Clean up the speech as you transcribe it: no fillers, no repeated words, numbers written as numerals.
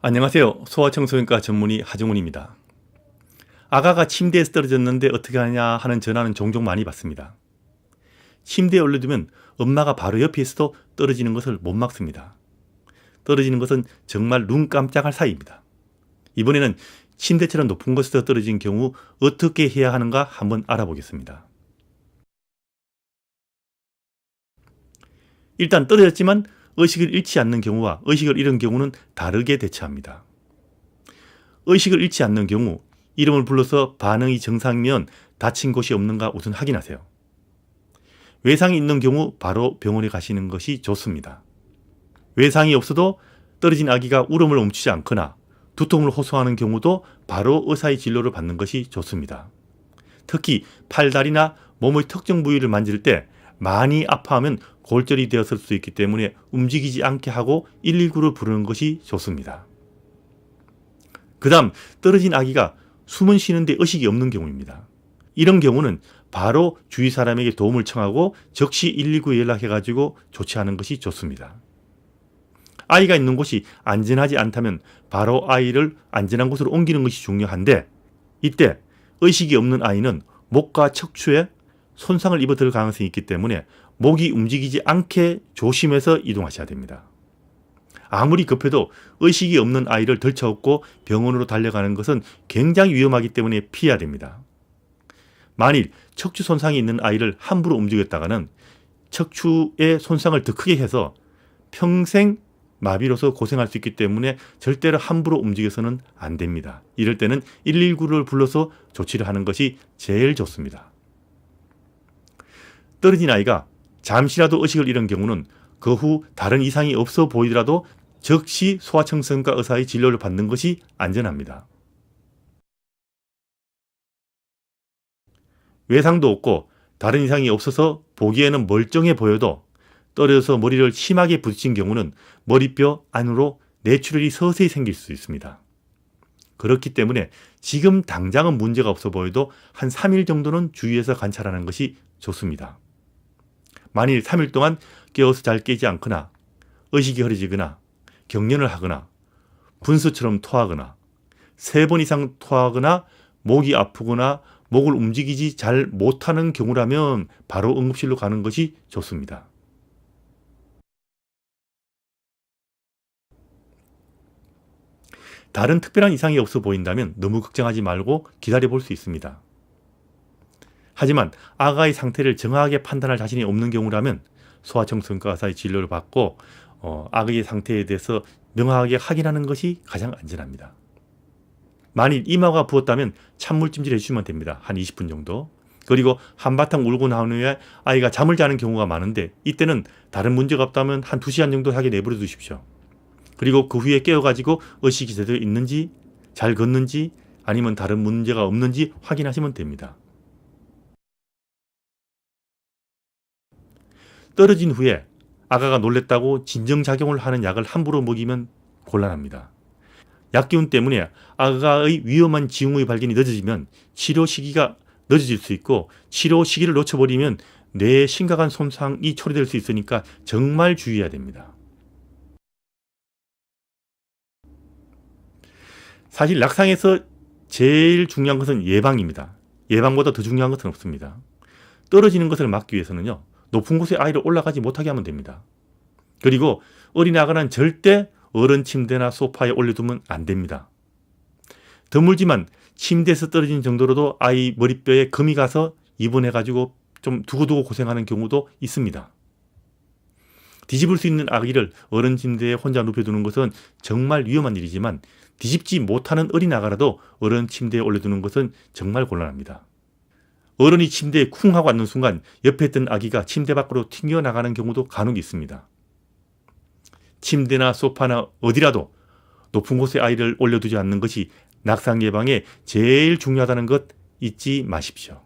안녕하세요. 소아청소년과 전문의 하정훈입니다. 아가가 침대에서 떨어졌는데 어떻게 하냐 하는 전화는 종종 많이 받습니다. 침대에 올려두면 엄마가 바로 옆에 있어도 떨어지는 것을 못 막습니다. 떨어지는 것은 정말 눈 깜짝할 사이입니다. 이번에는 침대처럼 높은 곳에서 떨어진 경우 어떻게 해야 하는가 한번 알아보겠습니다. 일단 떨어졌지만 의식을 잃지 않는 경우와 의식을 잃은 경우는 다르게 대처합니다. 의식을 잃지 않는 경우 이름을 불러서 반응이 정상이면 다친 곳이 없는가 우선 확인하세요. 외상이 있는 경우 바로 병원에 가시는 것이 좋습니다. 외상이 없어도 떨어진 아기가 울음을 멈추지 않거나 두통을 호소하는 경우도 바로 의사의 진료를 받는 것이 좋습니다. 특히 팔다리나 몸의 특정 부위를 만질 때 많이 아파하면 골절이 되었을 수 있기 때문에 움직이지 않게 하고 119를 부르는 것이 좋습니다. 그 다음 떨어진 아기가 숨은 쉬는데 의식이 없는 경우입니다. 이런 경우는 바로 주위 사람에게 도움을 청하고 즉시 119에 연락해가지고 조치하는 것이 좋습니다. 아이가 있는 곳이 안전하지 않다면 바로 아이를 안전한 곳으로 옮기는 것이 중요한데, 이때 의식이 없는 아이는 목과 척추에 손상을 입어들 가능성이 있기 때문에 목이 움직이지 않게 조심해서 이동하셔야 됩니다. 아무리 급해도 의식이 없는 아이를 들쳐업고 병원으로 달려가는 것은 굉장히 위험하기 때문에 피해야 됩니다. 만일 척추 손상이 있는 아이를 함부로 움직였다가는 척추의 손상을 더 크게 해서 평생 마비로서 고생할 수 있기 때문에 절대로 함부로 움직여서는 안 됩니다. 이럴 때는 119를 불러서 조치를 하는 것이 제일 좋습니다. 떨어진 아이가 잠시라도 의식을 잃은 경우는 그 후 다른 이상이 없어 보이더라도 즉시 소아청소년과 의사의 진료를 받는 것이 안전합니다. 외상도 없고 다른 이상이 없어서 보기에는 멀쩡해 보여도 떨어져서 머리를 심하게 부딪힌 경우는 머리뼈 안으로 뇌출혈이 서서히 생길 수 있습니다. 그렇기 때문에 지금 당장은 문제가 없어 보여도 한 3일 정도는 주의해서 관찰하는 것이 좋습니다. 만일 3일 동안 깨어서 잘 깨지 않거나 의식이 흐려지거나 경련을 하거나 분수처럼 토하거나 3번 이상 토하거나 목이 아프거나 목을 움직이지 잘 못하는 경우라면 바로 응급실로 가는 것이 좋습니다. 다른 특별한 이상이 없어 보인다면 너무 걱정하지 말고 기다려볼 수 있습니다. 하지만 아가의 상태를 정확하게 판단할 자신이 없는 경우라면 소아청소년과 의사의 진료를 받고 아기의 상태에 대해서 명확하게 확인하는 것이 가장 안전합니다. 만일 이마가 부었다면 찬물찜질 해주시면 됩니다. 한 20분 정도. 그리고 한바탕 울고 나온 후에 아이가 잠을 자는 경우가 많은데 이때는 다른 문제가 없다면 한 2시간 정도 하게 내버려 두십시오. 그리고 그 후에 깨어가지고 의식이 제대로 있는지 잘 걷는지 아니면 다른 문제가 없는지 확인하시면 됩니다. 떨어진 후에 아가가 놀랬다고 진정작용을 하는 약을 함부로 먹이면 곤란합니다. 약기운 때문에 아가의 위험한 징후의 발견이 늦어지면 치료 시기가 늦어질 수 있고 치료 시기를 놓쳐버리면 뇌에 심각한 손상이 초래될 수 있으니까 정말 주의해야 됩니다. 사실 낙상에서 제일 중요한 것은 예방입니다. 예방보다 더 중요한 것은 없습니다. 떨어지는 것을 막기 위해서는요, 높은 곳에 아이를 올라가지 못하게 하면 됩니다. 그리고 어린 아가는 절대 어른 침대나 소파에 올려두면 안 됩니다. 드물지만 침대에서 떨어진 정도로도 아이 머리뼈에 금이 가서 입원해가지고 좀 두고두고 고생하는 경우도 있습니다. 뒤집을 수 있는 아기를 어른 침대에 혼자 눕혀두는 것은 정말 위험한 일이지만 뒤집지 못하는 어린 아가라도 어른 침대에 올려두는 것은 정말 곤란합니다. 어른이 침대에 쿵 하고 앉는 순간 옆에 있던 아기가 침대 밖으로 튕겨나가는 경우도 간혹 있습니다. 침대나 소파나 어디라도 높은 곳에 아이를 올려두지 않는 것이 낙상 예방에 제일 중요하다는 것 잊지 마십시오.